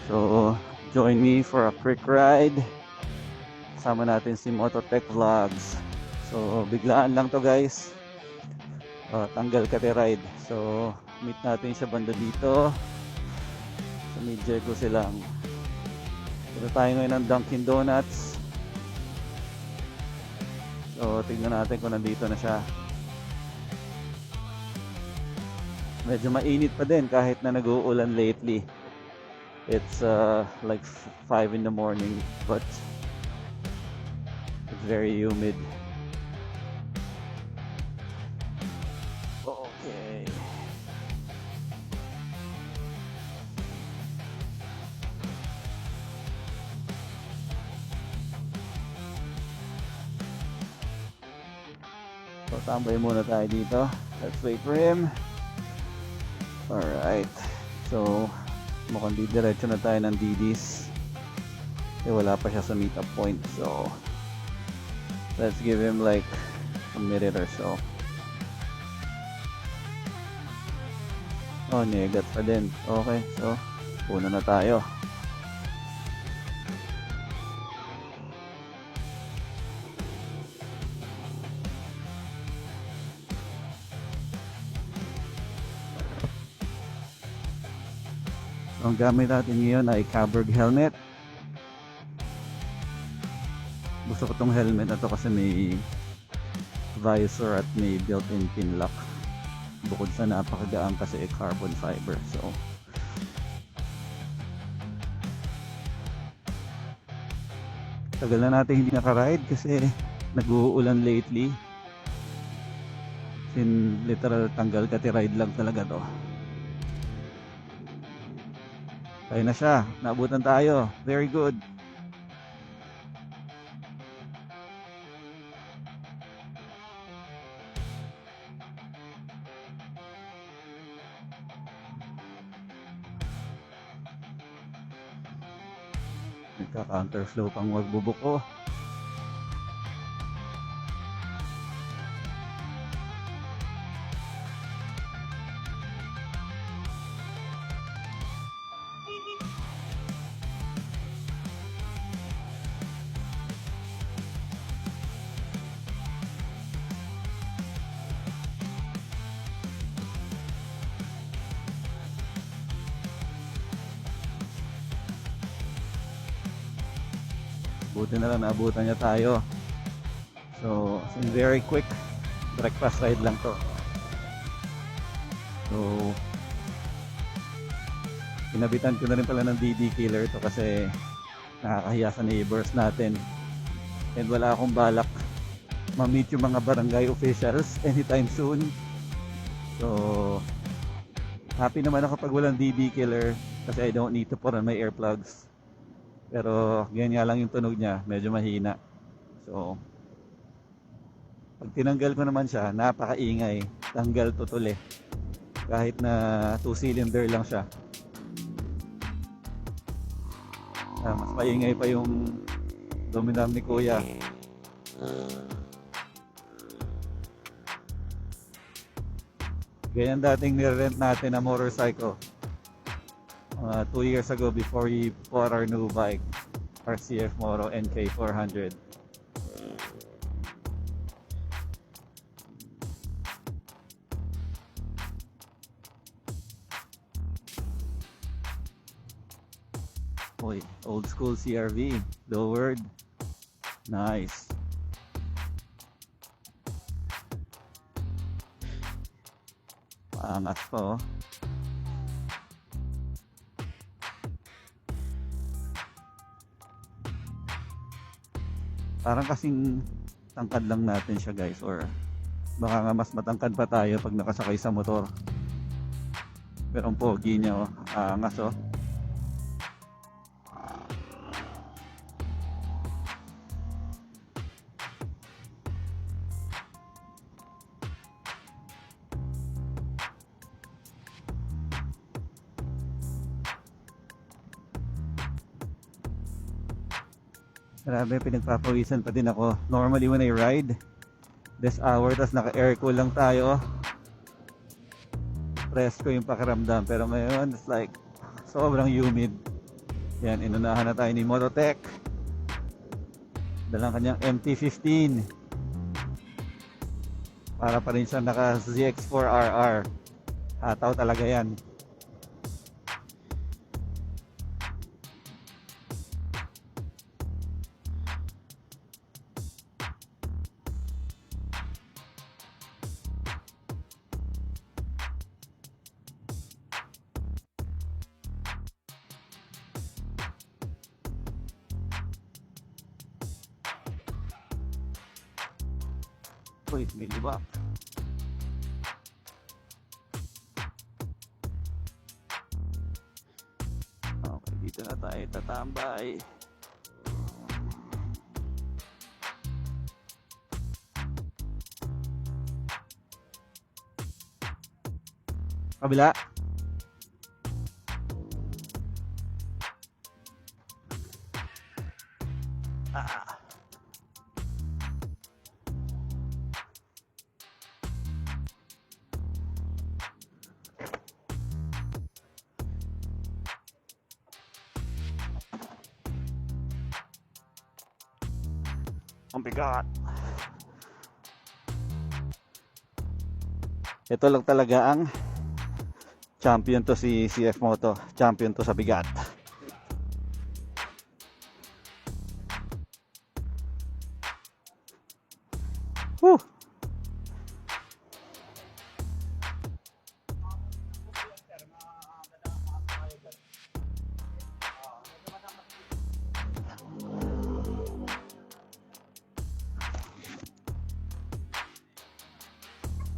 So, join me for a quick ride. Kasama natin si Mototech Vlogs. So, biglaan lang to guys. Tanggal Kate ride. So, meet natin siya banda dito. Sa Midjego silang. Dito tayo ngayon ng Dunkin Donuts. So, tignan natin kung nandito na siya. Medyo mainit pa din kahit na nag-uulan lately. It's like 5 in the morning, but it's very humid. Okay. So, tambay muna tayo dito. Let's wait for him. Alright. So, mukhang didiretso na tayo ng Didis. Wala pa siya sa meetup point. So, let's give him like a minute or so. Oh, negat pa din. Okay, so, una na tayo. Ang gamit natin ngayon ay Caberg helmet. Gusto ko tong helmet na to kasi may visor at may built-in pin lock. Bukod sa napakagaan kasi carbon fiber. So, tagal na natin hindi naka-ride kasi nag-uulan lately. Literal tanggal kati ride lang talaga to. Kaya na siya. Naabutan tayo. Very good. Nagka-counterflow pang magbubuko. Buti na lang naabutan niya tayo. So, very quick breakfast ride lang to. So, pinabitan ko na rin pala ng DD killer to kasi nakakahiya sa neighbors natin. And wala akong balak ma-meet yung mga barangay officials anytime soon. So, happy naman ako pag walang DD killer kasi I don't need to put on my earplugs. Pero ganyan nga lang yung tunog niya, medyo mahina. So, pag tinanggal ko naman siya, napakaingay. Tanggal tutol eh. Kahit na 2-cylinder lang siya. Mas maingay pa yung Dominam ni Kuya. Ganyan dating nirent natin na motorcycle. 2 years ago before we bought our new bike, our CF Moto NK400. Oy, old school CRV, lowered. Nice. Paangas pa oh. Parang kasing tangkad lang natin siya guys, or baka nga mas matangkad pa tayo pag nakasakay sa motor. Pero ang pogi niya oh, angas oh. Grabe, pinagpapawisan pa din ako. Normally when I ride this hour, tas naka-aircon lang tayo, presko yung pakiramdam. Pero ngayon, it's like sobrang humid. Yan, inunahan na tayo ni Mototech. Dalang kanyang MT-15. Para pa rin siya naka ZX4RR. Hataw talaga yan. Wait, may libak. Okay, dito na tayo tatambay. Kabila. Ang bigat. Ito lang talaga ang champion to, si CF Moto. Champion to sa bigat. Woo!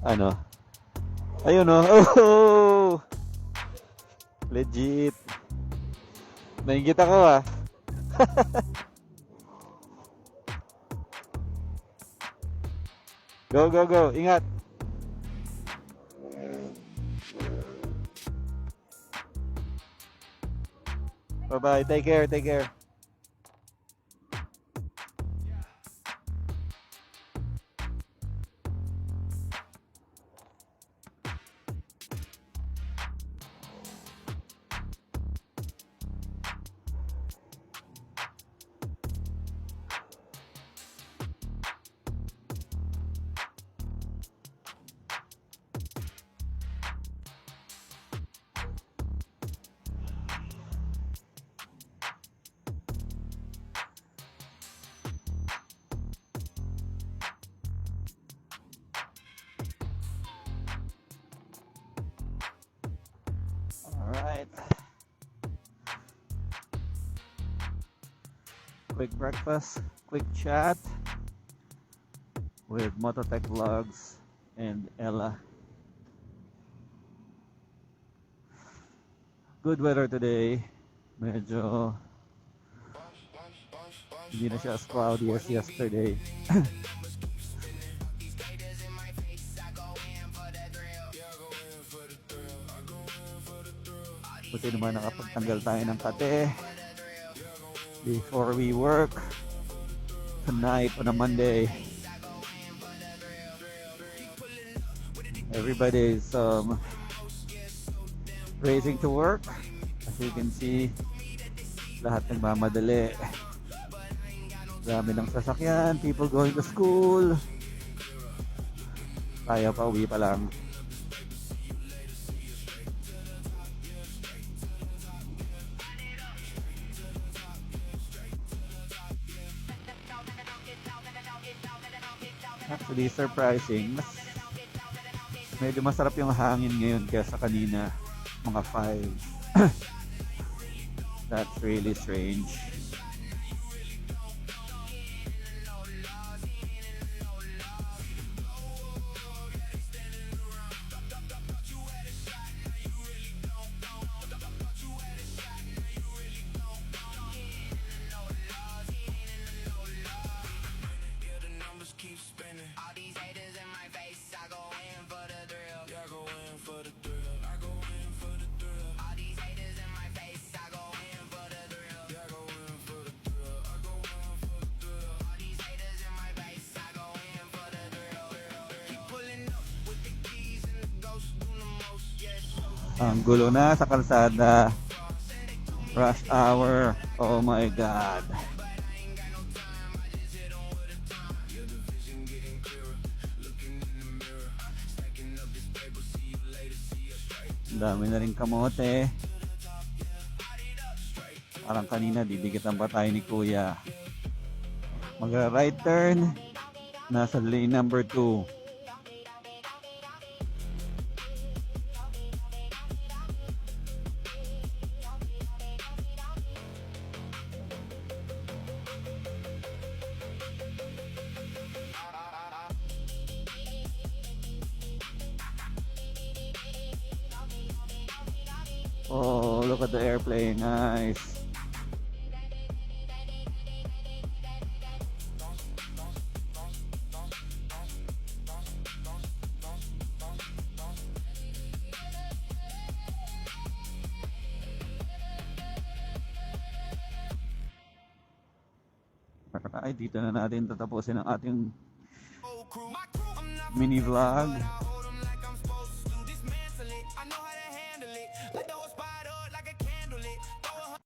Ano? Ayun oh. Oh! Legit. Nainggit ako ah. Go, go, go. Ingat. Bye-bye. Take care, take care. Alright. Quick breakfast, quick chat with Mototech Vlogs and Ella. Good weather today. Medyo hindi na siya as cloudy as yesterday. Buti naman nakapagtanggal tayo ng kate before we work tonight on a Monday. Everybody is racing to work. As you can see, lahat nagmamadali. Dami ng sasakyan, people going to school. Tayo pa, uwi pa lang. Actually, surprising. Medyo masarap yung hangin ngayon kaysa kanina, mga 5. That's really strange. Ang gulo na sa kalsada. Rush hour. Oh my God. Ang dami na rin kamote. Parang kanina didikitan pa tayo ni Kuya. Magra-right turn. Nasa lane number 2. Oh, look at the airplane. Nice. Ay, dito na natin tatapusin ang ating mini vlog.